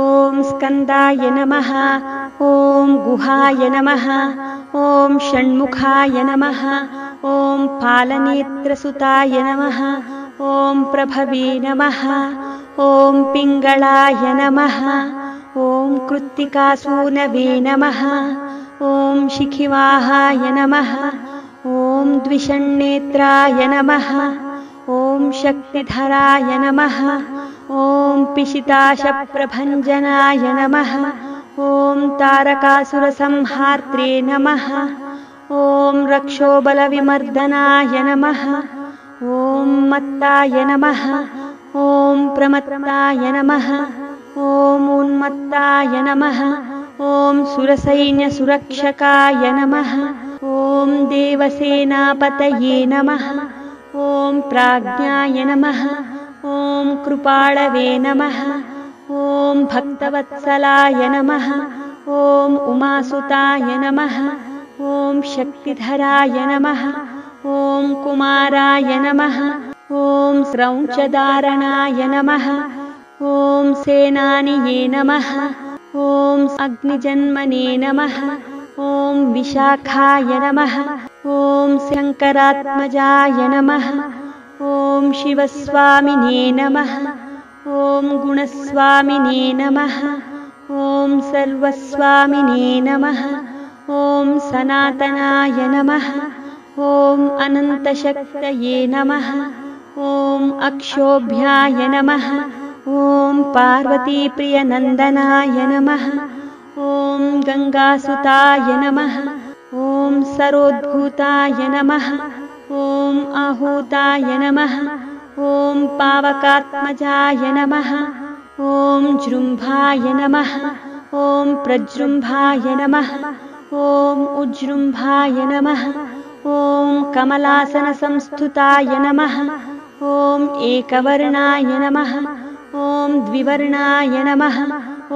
ॐ स्कन्दाय नमः। ॐ गुहाय नमः। ॐ षण्मुखाय नमः। ॐ पालनेत्रसुताय नमः। ॐ प्रभवे नमः। ॐ पिङ्गळाय नमः। ॐ कृत्तिकासूनवे नमः। ॐ शिखिवाहाय नमः। ॐ द्विषण्नेत्राय नमः। ॐ शक्तिधराय नमः। ॐ पिशिताशप्रभञ्जनाय नमः। ॐ तारकासुरसंहार्त्रे नमः। ॐ रक्षोबलविमर्दनाय नमः। ॐ मत्ताय नमः। ॐ प्रमत्ताय नमः। ॐ उन्मत्ताय नमः। ॐ सुरसैन्यसुरक्षकाय नमः। ॐ देवसेनापतये नमः। ॐ प्राज्ञाय नमः। ॐ कृपाळवे नमः। ॐ भक्तवत्सलाय नमः। ॐ उमासुताय नमः। ॐ शक्तिधराय नमः। ॐ कुमाराय नमः। ॐ स्रौञ्चधारणाय नमः। ॐ सेनानिये नमः। ॐ अग्निजन्मने नमः। ॐ विशाखाय नमः। ॐ शङ्करात्मजाय नमः। ॐ शिवस्वामिने नमः। ॐ गुणस्वामिने नमः। ॐ सर्वस्वामिने नमः। ॐ सनातनाय नमः। ॐ अनन्तशक्तये नमः। ॐ अक्षोभ्याय नमः। ॐ पार्वतीप्रियनन्दनाय नमः। ॐ गङ्गासुताय नमः। ॐ सरोद्भूताय नमः। ॐ आहूताय नमः। ॐ पावकात्मजाय नमः। ॐ जृम्भाय नमः। ॐ प्रजृम्भाय नमः। ॐ उज्जृम्भाय नमः। ॐ कमलासनसंस्तुताय नमः। ॐ एकवर्णाय नमः। ॐ द्विवर्णाय नमः।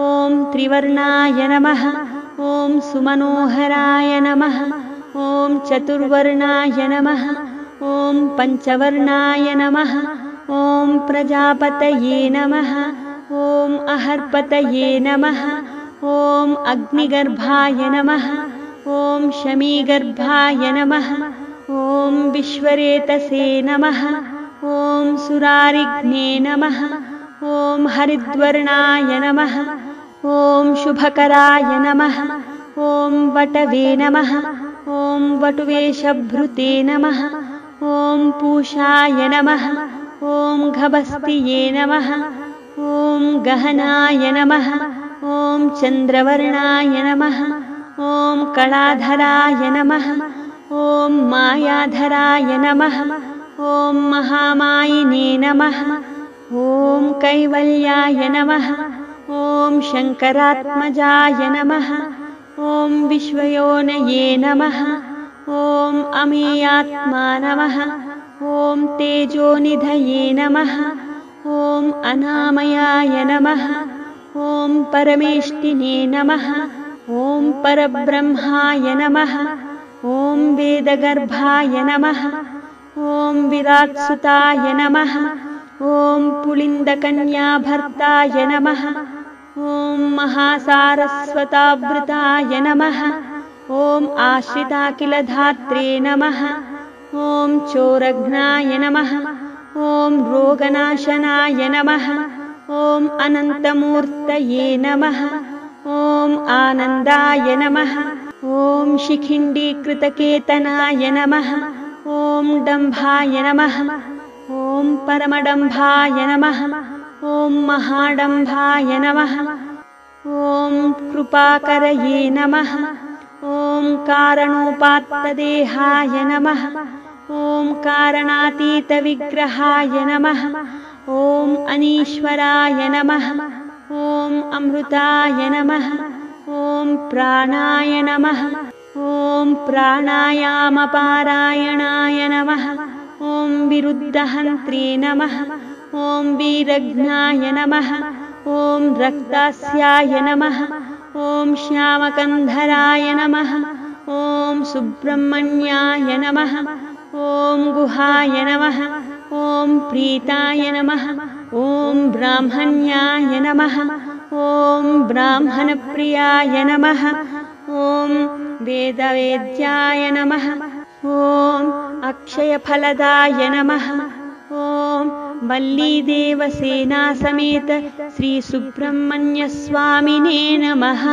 ॐ त्रिवर्णाय नमः। ॐ सुमनोहराय नमः। ॐ चतुर्वर्णाय नमः। ॐ पञ्चवर्णाय नमः। ॐ प्रजापतये नमः। ॐ अहर्पतये नमः। ॐ अग्निगर्भाय नमः। ॐ शमीगर्भाय नमः। ॐ विश्वरेतसे नमः। ॐ सुरारिघ्ने नमः। ॐ हरिद्वर्णाय नमः। ॐ शुभकराय नमः। ॐ वटवे नमः। ॐ वटुवेशभृते नमः। ॐ पूषाय नमः। ॐ गभस्तिये नमः। ॐ गहनाय नमः। ॐ चन्द्रवर्णाय नमः। ॐ कलाधराय नमः। ॐ मायाधराय नमः। ॐ महामायिने नमः। ॐ कैवल्याय नमः। ॐ शङ्करात्मजाय नमः। ॐ विश्वयोनये नमः। ॐ अमेयात्मा नमः। ॐ तेजोनिधये नमः। ॐ अनामयाय नमः। ॐ परमेष्टिने नमः। ॐ परब्रह्माय नमः। ॐ वेदगर्भाय नमः। ॐ विराट्सुताय नमः। ॐ पुलिन्दकन्याभर्ताय नमः। ॐ महासारस्वतावृताय नमः। ॐ आश्रिताखिलधात्रे नमः। ॐ चोरघ्नाय नमः। ॐ रोगनाशनाय नमः। ॐ अनन्तमूर्तये नमः। ॐ आनन्दाय नमः। ॐ शिखिण्डीकृतकेतनाय नमः। ॐ डम्भाय नमः। ॐ परमडम्भाय नमः। ॐ महाडम्भाय नमः। ॐ कृपाकरये नमः। ॐ कारणोपात्तदेहाय नमः। ॐ कारणातीतविग्रहाय नमः। ॐ अनीश्वराय नमः। ॐ अमृताय नमः। ॐ प्राणाय नमः। ॐ प्राणायामपारायणाय नमः। ॐ विरुद्धहन्त्रे नमः। ॐ वीरघ्नाय नमः। ॐ रक्तास्याय नमः। ॐ श्यामकन्धराय नमः। ॐ सुब्रह्मण्याय नमः। ॐ गुहाय नमः। ॐ प्रीताय नमः। ॐ ब्राह्मण्याय नमः। ॐ ब्राह्मणप्रियाय नमः ॐ वेदवेद्याय नमः ॐ अक्षयफलदाय नमः ॐ वल्लीदेवसेनासमेत श्रीसुब्रह्मण्यस्वामिने नमः।